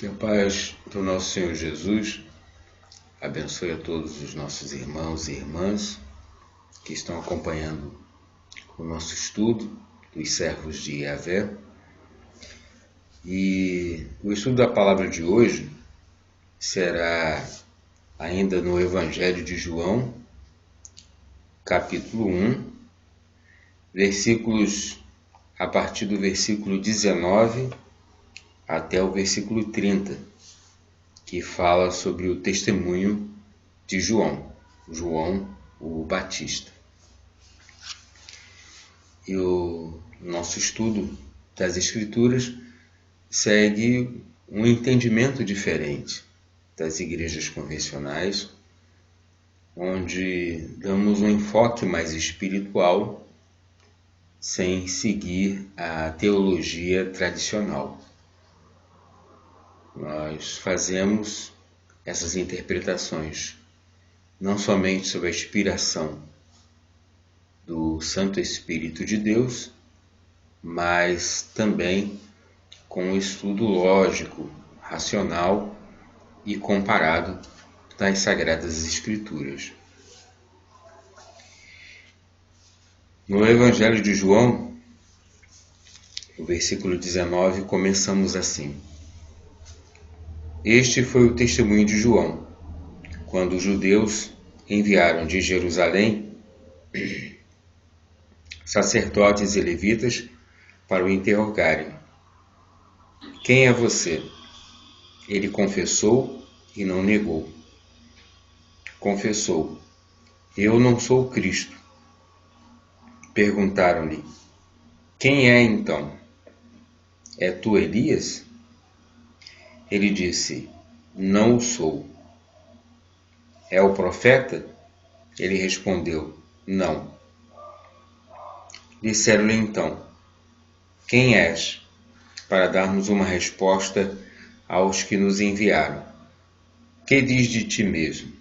Que a paz do nosso Senhor Jesus abençoe a todos os nossos irmãos e irmãs que estão acompanhando o nosso estudo dos servos de Yahvé. E o estudo da palavra de hoje será ainda no Evangelho de João, capítulo 1, versículos a partir do versículo 19 até o versículo 30, que fala sobre o testemunho de João o Batista. E o nosso estudo das Escrituras segue um entendimento diferente das igrejas convencionais, onde damos um enfoque mais espiritual sem seguir a teologia tradicional. Nós fazemos essas interpretações não somente sob a inspiração do Santo Espírito de Deus, mas também com um estudo lógico, racional e comparado das Sagradas Escrituras. No Evangelho de João, no versículo 19, começamos assim: Este foi o testemunho de João, quando os judeus enviaram de Jerusalém sacerdotes e levitas para o interrogarem. Quem é você? Ele confessou e não negou. Confessou: Eu não sou o Cristo. Perguntaram-lhe: Quem é então? É tu Elias? Ele disse: Não o sou. É o profeta? Ele respondeu: Não. Disseram-lhe então: Quem és? Para darmos uma resposta aos que nos enviaram. Que diz de ti mesmo?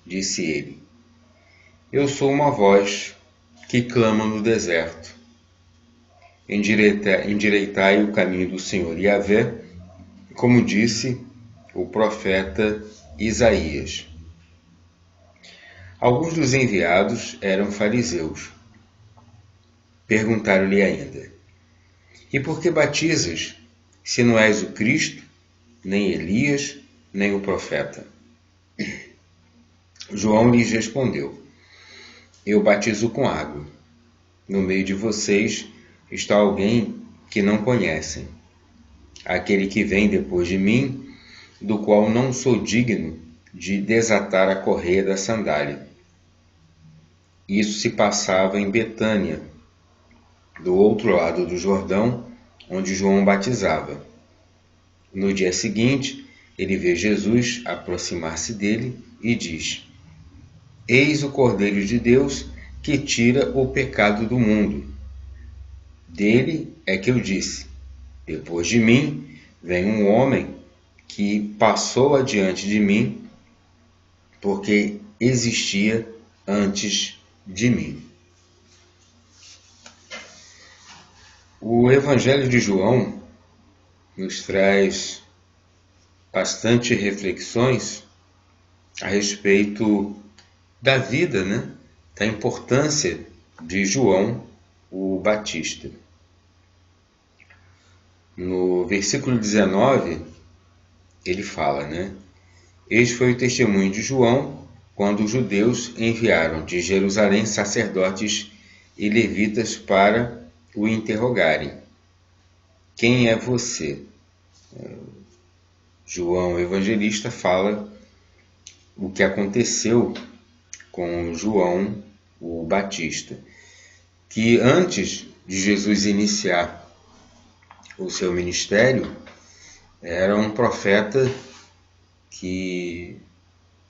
Disse ele: Eu sou uma voz que clama no deserto. Endireitai o caminho do Senhor Yahvé, como disse o profeta Isaías. Alguns dos enviados eram fariseus. Perguntaram-lhe ainda: E por que batizas, se não és o Cristo, nem Elias, nem o profeta? João lhes respondeu: Eu batizo com água. No meio de vocês está alguém que não conhecem, aquele que vem depois de mim, do qual não sou digno de desatar a correia da sandália. Isso se passava em Betânia, do outro lado do Jordão, onde João batizava. No dia seguinte, ele vê Jesus aproximar-se dele e diz: Eis o Cordeiro de Deus que tira o pecado do mundo. Dele é que eu disse: Depois de mim vem um homem que passou adiante de mim, porque existia antes de mim. O Evangelho de João nos traz bastante reflexões a respeito da vida, da importância de João o Batista. No versículo 19, ele fala, Este foi o testemunho de João, quando os judeus enviaram de Jerusalém sacerdotes e levitas para o interrogarem. Quem é você? João Evangelista fala o que aconteceu com João o Batista, que antes de Jesus iniciar o seu ministério, era um profeta que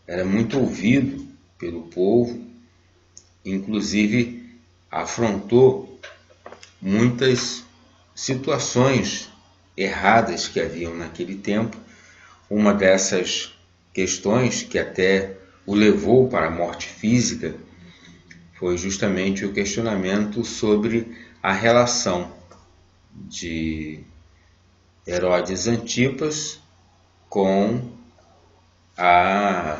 era muito ouvido pelo povo, inclusive afrontou muitas situações erradas que haviam naquele tempo. Uma dessas questões que até o levou para a morte física foi justamente o questionamento sobre a relação de Herodes Antipas com a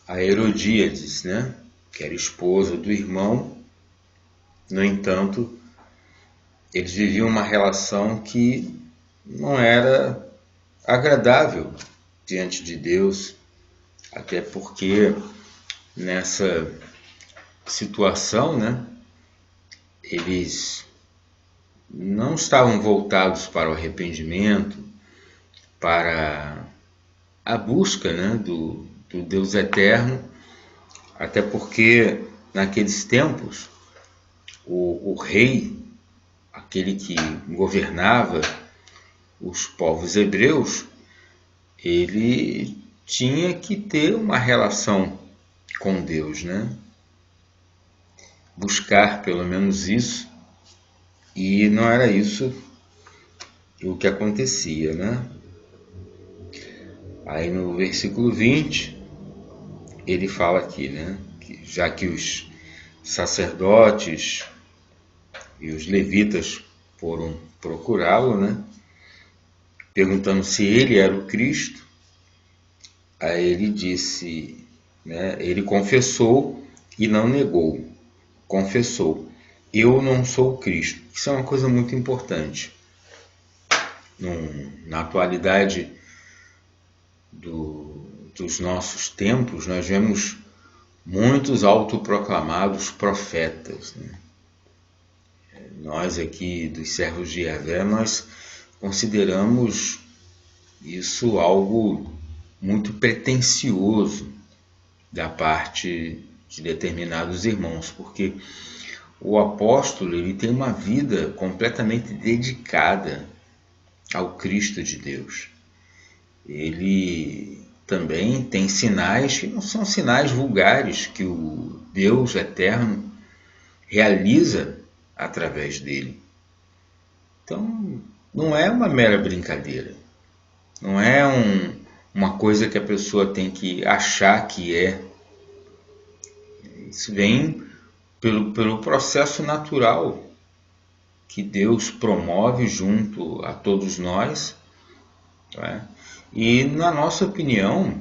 Herodíades, né? Que era esposa do irmão. No entanto, eles viviam uma relação que não era agradável diante de Deus, até porque nessa situação, né, eles não estavam voltados para o arrependimento, para a busca, né, do Deus eterno, até porque naqueles tempos o rei, aquele que governava os povos hebreus, ele tinha que ter uma relação com Deus, né? Buscar pelo menos isso, e não era isso o que acontecia, né? Aí no versículo 20, ele fala aqui, né? Que já que os sacerdotes e os levitas foram procurá-lo, né? Perguntando se ele era o Cristo, aí ele disse, né? Ele confessou e não negou. Confessou: eu não sou o Cristo. Isso é uma coisa muito importante. Na atualidade dos nossos tempos, nós vemos muitos autoproclamados profetas, né? Nós aqui dos servos de Yahvé, nós consideramos isso algo muito pretensioso da parte de determinados irmãos, porque o apóstolo ele tem uma vida completamente dedicada ao Cristo de Deus. Ele também tem sinais que não são sinais vulgares que o Deus eterno realiza através dele. Então, não é uma mera brincadeira. Não é uma coisa que a pessoa tem que achar que é. Isso vem pelo processo natural que Deus promove junto a todos nós, não é? E, na nossa opinião,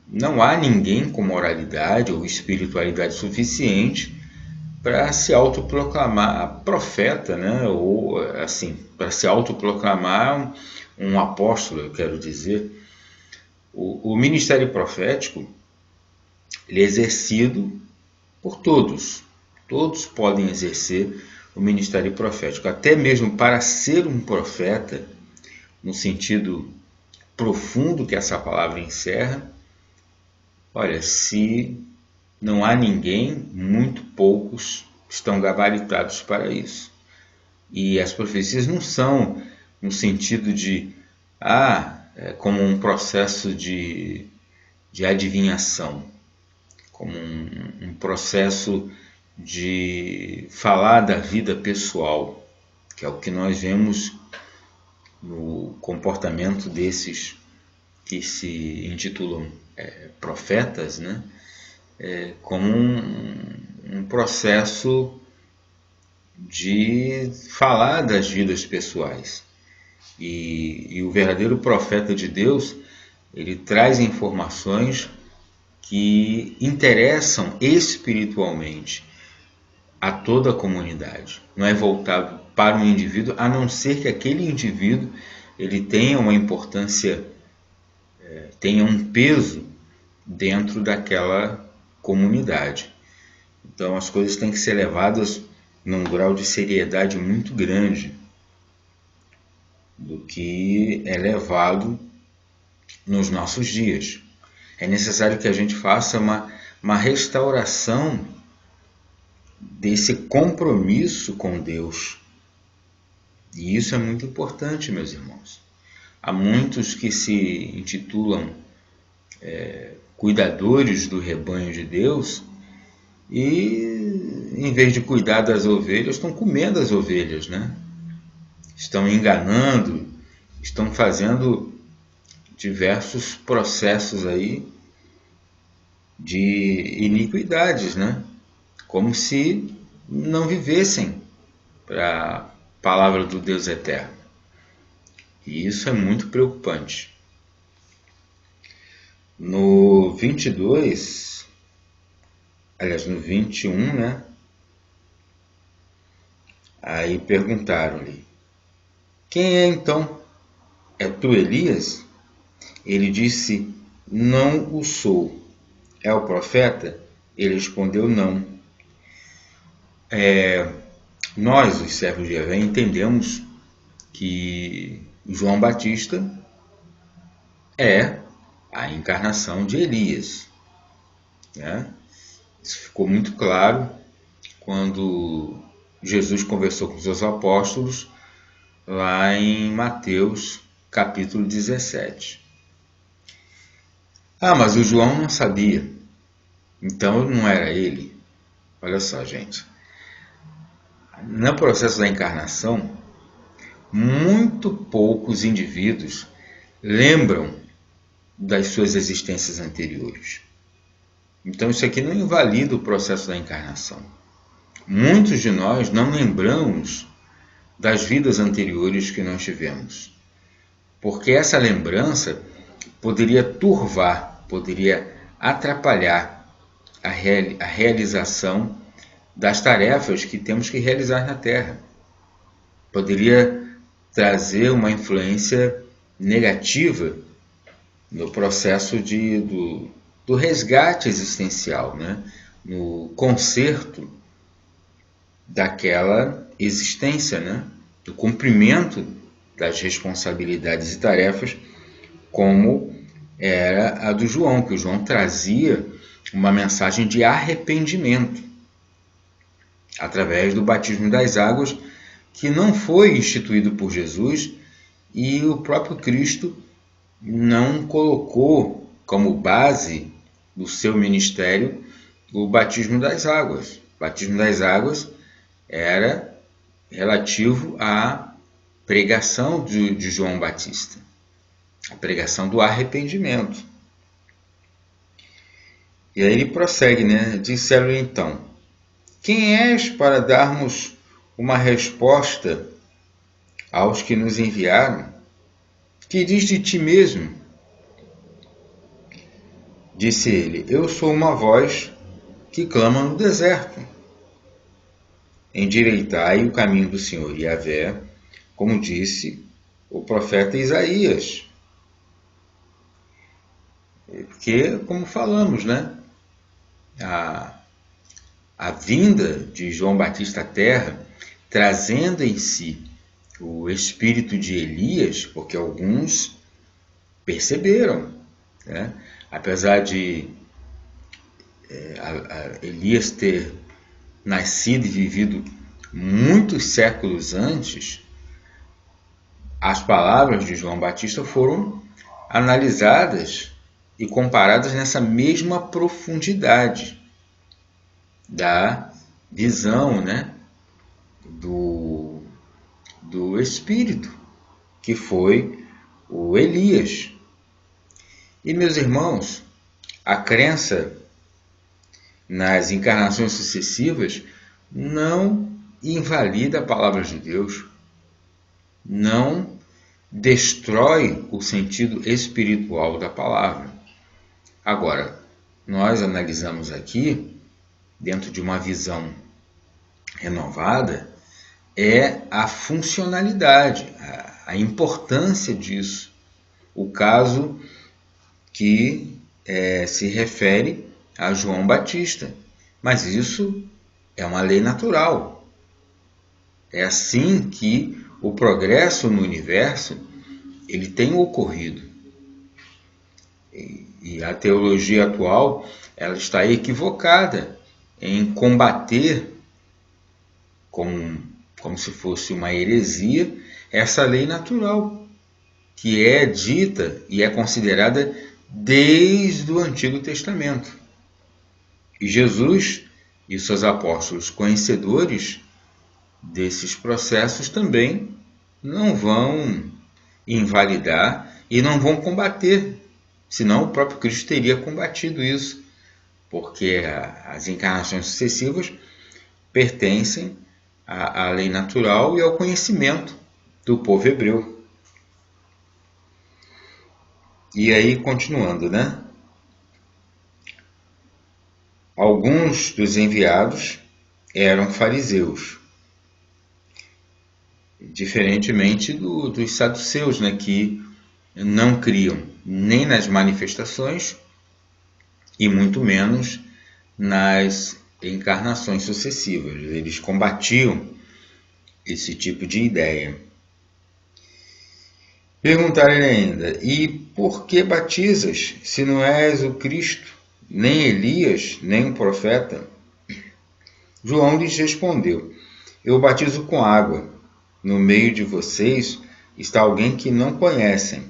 não há ninguém com moralidade ou espiritualidade suficiente para se autoproclamar profeta, né? Ou assim, para se autoproclamar um apóstolo, eu quero dizer. O ministério profético ele é exercido por todos. Todos podem exercer o ministério profético. Até mesmo para ser um profeta, no sentido profundo que essa palavra encerra, olha, se não há ninguém, muito poucos estão gabaritados para isso. E as profecias não são no sentido de, como um processo de adivinhação, como um processo de falar da vida pessoal, que é o que nós vemos no comportamento desses que se intitulam profetas, né? Como um processo de falar das vidas pessoais. E o verdadeiro profeta de Deus, ele traz informações que interessam espiritualmente a toda a comunidade. Não é voltado para um indivíduo, a não ser que aquele indivíduo ele tenha uma importância, tenha um peso dentro daquela comunidade. Então as coisas têm que ser levadas num grau de seriedade muito grande do que é levado nos nossos dias. É necessário que a gente faça uma restauração desse compromisso com Deus. E isso é muito importante, meus irmãos. Há muitos que se intitulam cuidadores do rebanho de Deus e, em vez de cuidar das ovelhas, estão comendo as ovelhas, né? Estão enganando, estão fazendo diversos processos aí de iniquidades, né? Como se não vivessem para a palavra do Deus eterno. E isso é muito preocupante. No 22, aliás, no 21, né? Aí perguntaram-lhe: quem é então? É tu Elias? Ele disse: não o sou. É o profeta? Ele respondeu: não. Nós, os servos de Yahvé, entendemos que João Batista é a encarnação de Elias, né? Isso ficou muito claro quando Jesus conversou com os seus apóstolos lá em Mateus capítulo 17. Ah, mas o João não sabia, então não era ele. Olha só, gente. No processo da encarnação, muito poucos indivíduos lembram das suas existências anteriores. Então isso aqui não invalida o processo da encarnação. Muitos de nós não lembramos das vidas anteriores que nós tivemos, porque essa lembrança poderia turvar, poderia atrapalhar a realização das tarefas que temos que realizar na Terra. Poderia trazer uma influência negativa no processo do resgate existencial, né? No conserto daquela existência, né? Do cumprimento das responsabilidades e tarefas, como era a do João, que o João trazia uma mensagem de arrependimento através do batismo das águas, que não foi instituído por Jesus e o próprio Cristo não colocou como base do seu ministério o batismo das águas. O batismo das águas era relativo à pregação de João Batista, a pregação do arrependimento. E aí ele prossegue, né? Disseram então: quem és para darmos uma resposta aos que nos enviaram? Que diz de ti mesmo? Disse ele: eu sou uma voz que clama no deserto. Endireitai o caminho do Senhor Yahvé, como disse o profeta Isaías. Porque, como falamos, né? A vinda de João Batista à Terra, trazendo em si o espírito de Elias, porque alguns perceberam, né? Apesar de Elias ter nascido e vivido muitos séculos antes, as palavras de João Batista foram analisadas e comparadas nessa mesma profundidade da visão, né, do Espírito, que foi o Elias. E, meus irmãos, a crença nas encarnações sucessivas não invalida a palavra de Deus, não destrói o sentido espiritual da palavra. Agora, nós analisamos aqui, dentro de uma visão renovada, é a funcionalidade, a importância disso. O caso que se refere a João Batista. Mas isso é uma lei natural. É assim que o progresso no universo ele tem ocorrido. E a teologia atual ela está equivocada em combater como se fosse uma heresia essa lei natural, que é dita e é considerada desde o Antigo Testamento. E Jesus e seus apóstolos, conhecedores desses processos, também não vão invalidar e não vão combater, senão o próprio Cristo teria combatido isso, porque as encarnações sucessivas pertencem à lei natural e ao conhecimento do povo hebreu. E aí, continuando, né? Alguns dos enviados eram fariseus, diferentemente dos saduceus, né, que não criam nem nas manifestações e muito menos nas encarnações sucessivas. Eles combatiam esse tipo de ideia. Perguntaram-lhe ainda: e por que batizas, se não és o Cristo, nem Elias, nem o profeta? João lhes respondeu: eu batizo com água. No meio de vocês está alguém que não conhecem,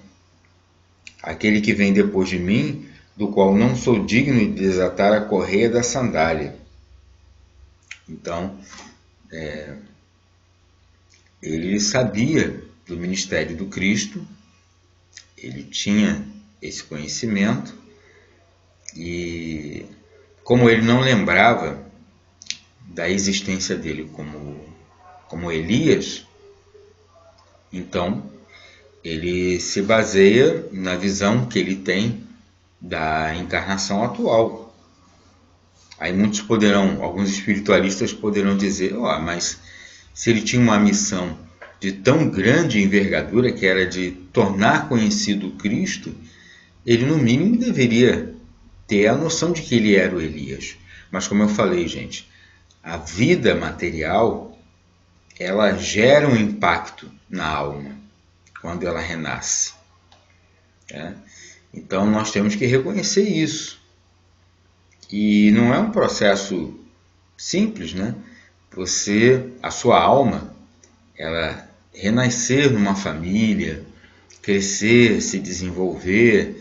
aquele que vem depois de mim, do qual não sou digno de desatar a correia da sandália. Então, ele sabia do ministério do Cristo, ele tinha esse conhecimento, e como ele não lembrava da existência dele como Elias, então ele se baseia na visão que ele tem da encarnação atual. Aí alguns espiritualistas poderão dizer, mas se ele tinha uma missão de tão grande envergadura, que era de tornar conhecido o Cristo, ele no mínimo deveria ter a noção de que ele era o Elias. Mas como eu falei, gente, a vida material, ela gera um impacto na alma quando ela renasce. Então nós temos que reconhecer isso. E não é um processo simples, né? A sua alma, ela renascer numa família, crescer, se desenvolver,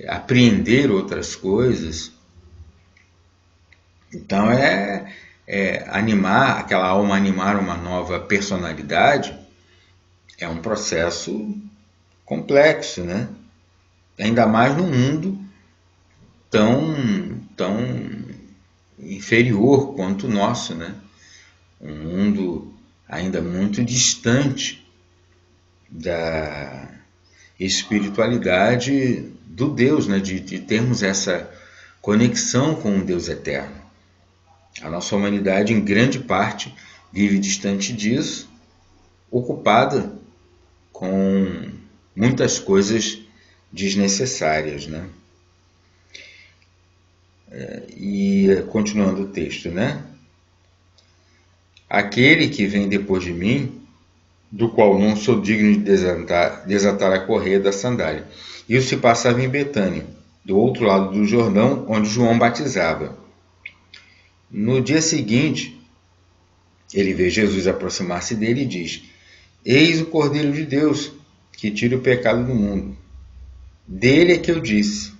apreender outras coisas. Então aquela alma animar uma nova personalidade é um processo complexo, né? Ainda mais num mundo tão inferior quanto o nosso, né? Um mundo ainda muito distante da espiritualidade do Deus, né? De termos essa conexão com o Deus eterno. A nossa humanidade, em grande parte, vive distante disso, ocupada com muitas coisas desnecessárias, né? E continuando o texto, né? Aquele que vem depois de mim, do qual não sou digno de desatar a correia da sandália. Isso se passava em Betânia, do outro lado do Jordão, onde João batizava. No dia seguinte, ele vê Jesus aproximar-se dele e diz: eis o Cordeiro de Deus, que tira o pecado do mundo. Dele é que eu disse: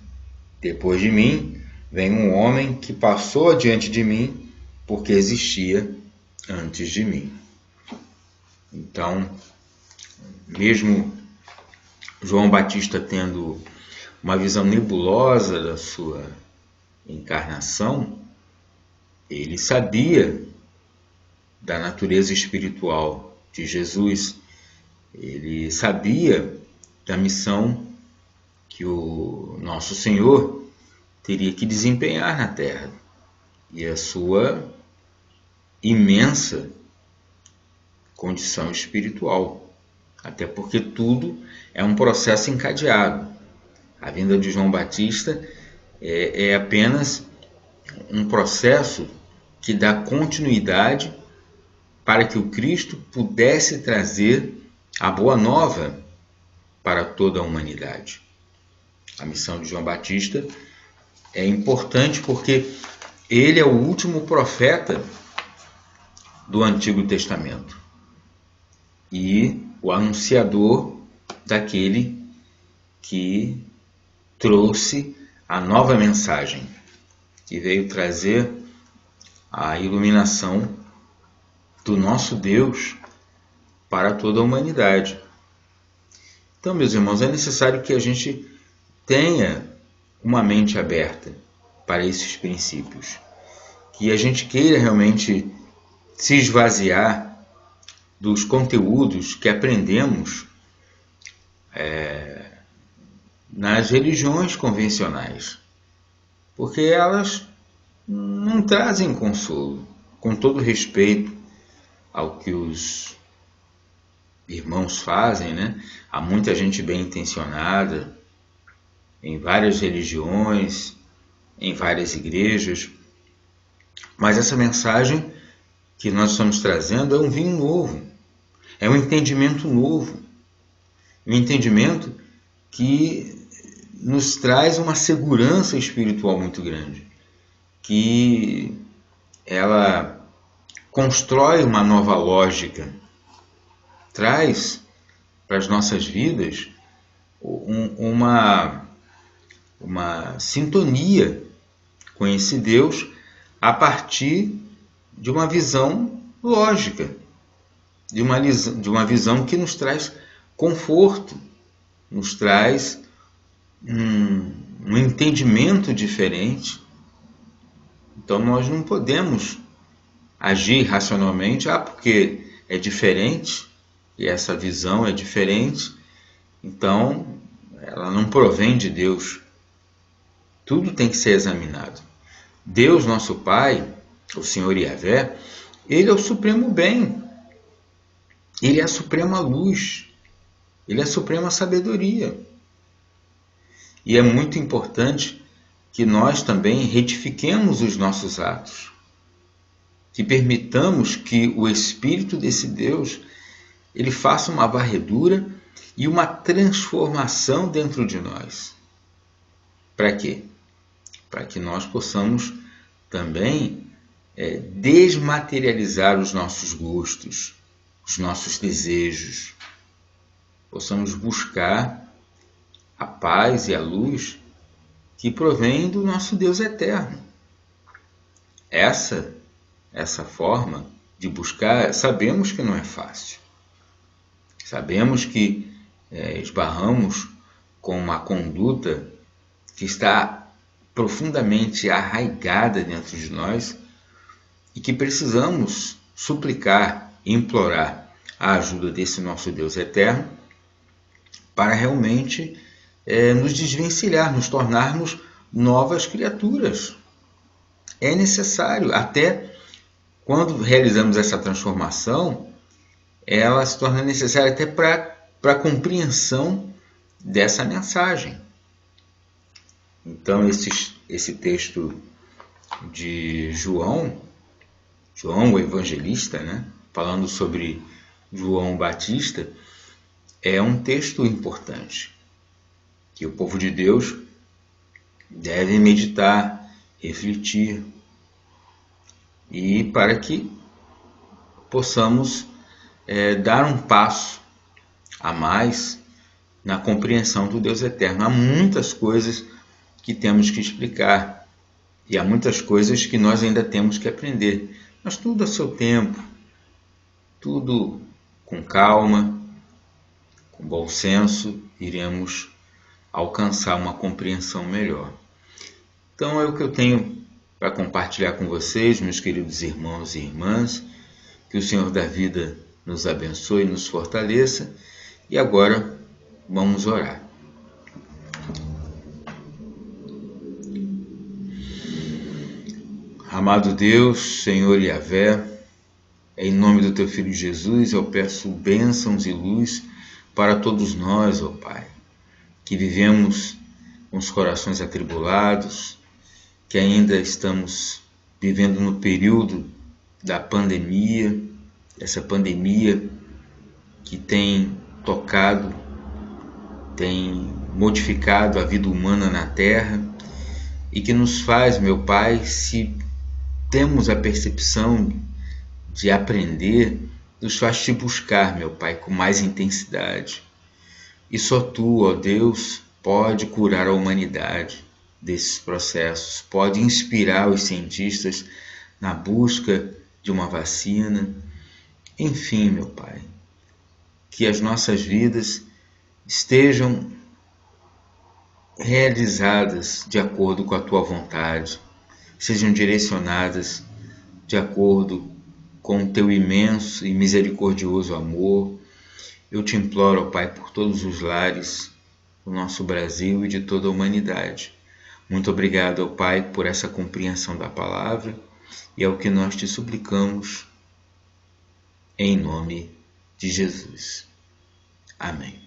depois de mim vem um homem que passou adiante de mim, porque existia antes de mim. Então, mesmo João Batista tendo uma visão nebulosa da sua encarnação, ele sabia da natureza espiritual de Jesus, ele sabia da missão que o nosso Senhor teria que desempenhar na Terra e a sua imensa condição espiritual, até porque tudo é um processo encadeado. A vinda de João Batista é apenas um processo que dá continuidade para que o Cristo pudesse trazer a boa nova para toda a humanidade. A missão de João Batista é importante porque ele é o último profeta do Antigo Testamento e o anunciador daquele que trouxe a nova mensagem, que veio trazer a iluminação do nosso Deus para toda a humanidade. Então, meus irmãos, é necessário que a gente tenha uma mente aberta para esses princípios, que a gente queira realmente se esvaziar dos conteúdos que aprendemos nas religiões convencionais, porque elas não trazem consolo. Com todo respeito ao que os irmãos fazem, né? Há muita gente bem intencionada em várias religiões, em várias igrejas, mas essa mensagem que nós estamos trazendo é um vinho novo, é um entendimento novo, um entendimento que nos traz uma segurança espiritual muito grande, que ela constrói uma nova lógica, traz para as nossas vidas uma sintonia com esse Deus a partir de uma visão lógica, de uma visão que nos traz conforto, nos traz um entendimento diferente. Então nós não podemos agir racionalmente, porque é diferente, e essa visão é diferente, então ela não provém de Deus. Tudo tem que ser examinado. Deus, nosso Pai, o Senhor Yahvé, Ele é o supremo bem, Ele é a suprema luz, Ele é a suprema sabedoria. E é muito importante que nós também retifiquemos os nossos atos, que permitamos que o Espírito desse Deus ele faça uma varredura e uma transformação dentro de nós. Para quê? Para que nós possamos também desmaterializar os nossos gostos, os nossos desejos. Possamos buscar a paz e a luz que provém do nosso Deus eterno. Essa forma de buscar, sabemos que não é fácil. Sabemos que esbarramos com uma conduta que está profundamente arraigada dentro de nós e que precisamos suplicar e implorar a ajuda desse nosso Deus eterno para realmente nos desvencilhar, nos tornarmos novas criaturas. É necessário, até quando realizamos essa transformação, ela se torna necessária até para a compreensão dessa mensagem. Então, esse texto de João o evangelista, né, falando sobre João Batista, é um texto importante, que o povo de Deus deve meditar, refletir, e para que possamos dar um passo a mais na compreensão do Deus eterno. Há muitas coisas que temos que explicar e há muitas coisas que nós ainda temos que aprender, mas tudo a seu tempo, tudo com calma, com bom senso, iremos alcançar uma compreensão melhor. Então é o que eu tenho para compartilhar com vocês, meus queridos irmãos e irmãs. Que o Senhor da vida nos abençoe e nos fortaleça. E agora vamos orar. Amado Deus, Senhor Yahvé, em nome do Teu Filho Jesus, eu peço bênçãos e luz para todos nós, ó Pai, que vivemos com os corações atribulados, que ainda estamos vivendo no período da pandemia, essa pandemia que tem tocado, tem modificado a vida humana na Terra e que nos faz, meu Pai, se temos a percepção de aprender, nos faz te buscar, meu Pai, com mais intensidade. E só Tu, ó Deus, pode curar a humanidade desses processos, pode inspirar os cientistas na busca de uma vacina. Enfim, meu Pai, que as nossas vidas estejam realizadas de acordo com a Tua vontade, sejam direcionadas de acordo com o Teu imenso e misericordioso amor. Eu te imploro, ó Pai, por todos os lares o nosso Brasil e de toda a humanidade. Muito obrigado ao Pai por essa compreensão da palavra e é o que nós te suplicamos em nome de Jesus. Amém.